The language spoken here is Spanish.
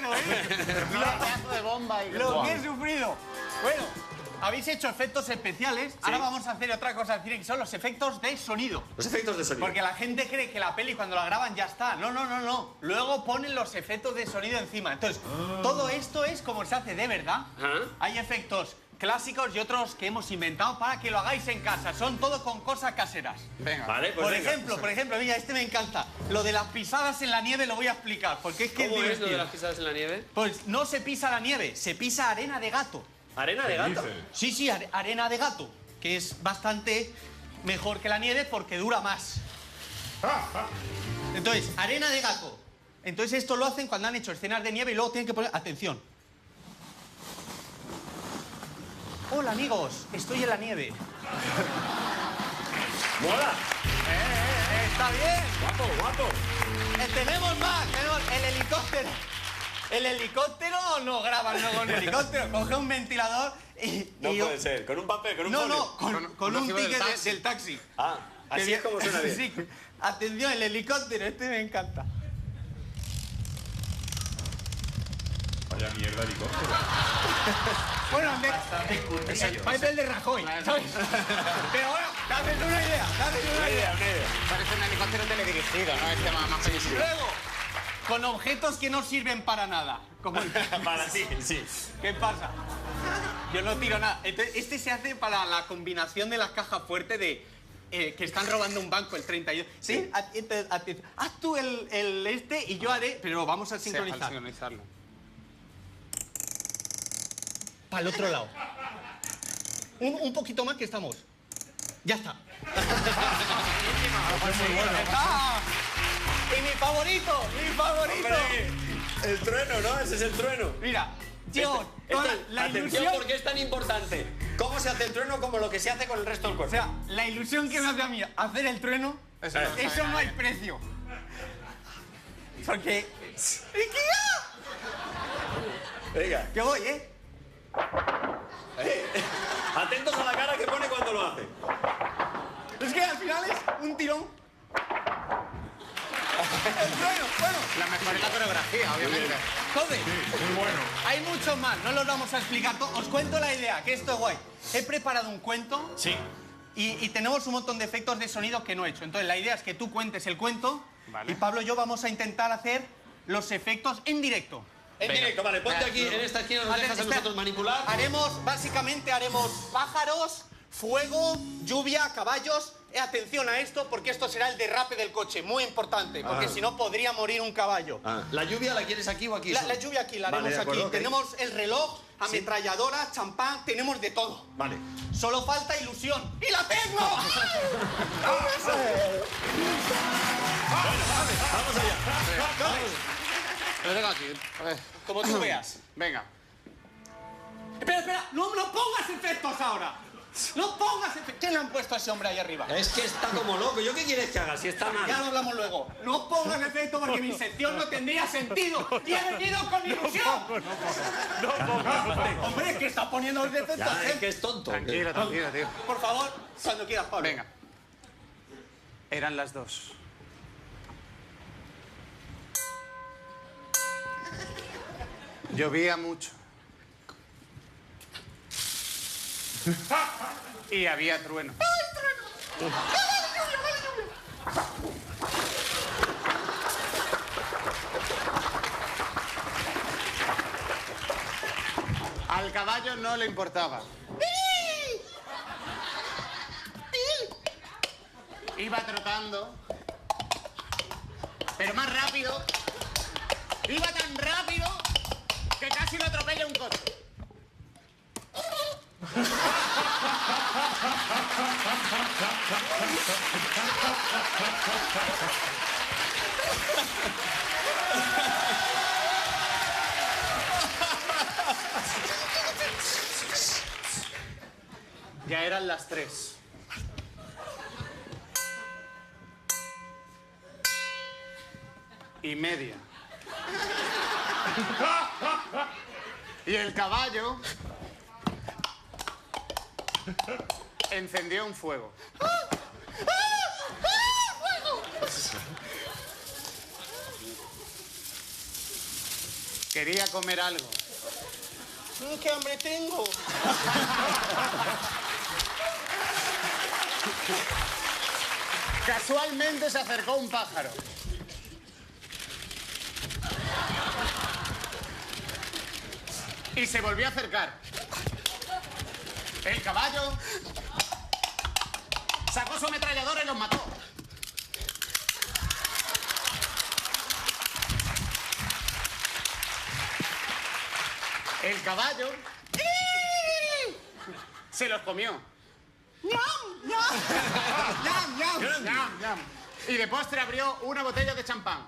milagro, ¿eh? Pedazo de bomba y... Lo que he sufrido. Bueno, habéis hecho efectos especiales. Ahora vamos a hacer otra cosa, que son los efectos de sonido. Los efectos de sonido. Porque la gente cree que la peli cuando la graban ya está. No, no, no, no. Luego ponen los efectos de sonido encima. Entonces, todo esto es como se hace de verdad. Hay efectos clásicos y otros que hemos inventado para que lo hagáis en casa. Son todo con cosas caseras. Venga. Vale, pues Por ejemplo, mira, este me encanta. Lo de las pisadas en la nieve lo voy a explicar, porque es que ¿Cómo es lo de divertido. las pisadas en la nieve? Pues no se pisa la nieve, se pisa arena de gato. ¿Arena de gato? Sí, sí, arena de gato, que es bastante mejor que la nieve porque dura más. Entonces, arena de gato. Entonces esto lo hacen cuando han hecho escenas de nieve y luego tienen que poner... Atención. Hola, amigos, estoy en la nieve. ¡Mola! Está bien. ¡Guapo, guapo! Tenemos más, tenemos el helicóptero. El helicóptero no graban luego en helicóptero. Coge un ventilador y... No puede ser. ¿Con un papel? ¿Con un No, folio? no, con un ticket del taxi. Ah, así es como suena bien. Sí. Atención, el helicóptero, este me encanta. Vaya mierda, helicóptero. Bueno, parece el de Rajoy, ¿sabes? Pero bueno, dame una idea, Una idea. Parece un helicóptero teledirigido, ¿no? Este más pequeño. Luego, con objetos que no sirven para nada. Como el... Para ti, sí. ¿Qué pasa? Yo no tiro nada. Entonces, este se hace para la combinación de las cajas fuertes de... que están robando un banco el 32. ¿Sí? Haz tú el este y yo haré... Pero vamos a sincronizar. Al sincronizarlo. Para el otro lado. Un poquito más que estamos. Ya está. ¡Ah! Y mi favorito, Hombre, el trueno, ¿no? Ese es el trueno. Mira, yo, la atención, ilusión... porque es tan importante. ¿Cómo se hace el trueno como lo que se hace con el resto del O cuerpo? sea, la ilusión que me hace a mí hacer el trueno, eso no hay precio. Porque... Venga. Que voy, ¿eh? Atentos a la cara que pone cuando lo hace. Es que al final es un tirón. El trueno, bueno. La mejor es la coreografía, obviamente. Joder, Muy bueno. hay muchos más, no los vamos a explicar todos. Os cuento la idea, que esto es guay. He preparado un cuento. Sí. Y tenemos un montón de efectos de sonido que no he hecho. Entonces la idea es que tú cuentes el cuento y Pablo y yo vamos a intentar hacer los efectos en directo. En directo, vale. Ponte aquí en esta esquina, nos dejas a nosotros manipular. Básicamente haremos pájaros, fuego, lluvia, caballos. Atención a esto, porque esto será el derrape del coche, muy importante, porque si no podría morir un caballo. ¿La lluvia la quieres aquí o aquí? La lluvia aquí, la Vale, haremos de acuerdo, aquí. ok. Tenemos el reloj, ametralladora, champán, tenemos de todo. Vale. Solo falta ilusión. ¡Y la tengo! Vamos allá. Lo tengo aquí. A ver. Como tú veas. Venga. Espera, espera, no pongas efectos ahora. No pongas efectos. ¿Quién le han puesto a ese hombre ahí arriba? Es que está como loco. ¿Yo qué quieres que haga si está mal? Ya lo hablamos luego. No pongas efectos porque mi sección no tendría sentido. Y he venido con ilusión. Hombre, que está poniendo los efectos. Ya, es que es tonto. Tranquilo, tranquilo, tío. Por favor, cuando quieras, Pablo. Venga. Eran las 2. Llovía mucho. Y había trueno. Al caballo no le importaba. Iba trotando, pero más rápido. Iba tan rápido que casi lo atropella un coche. Ya eran las 3. Y media. Y el caballo encendió un fuego. Quería comer algo. ¡Qué hambre tengo! Casualmente se acercó un pájaro. Y se volvió a acercar. El caballo sacó su ametralladora y los mató. El caballo se los comió. ¡Ñam, ñam! Y de postre abrió una botella de champán.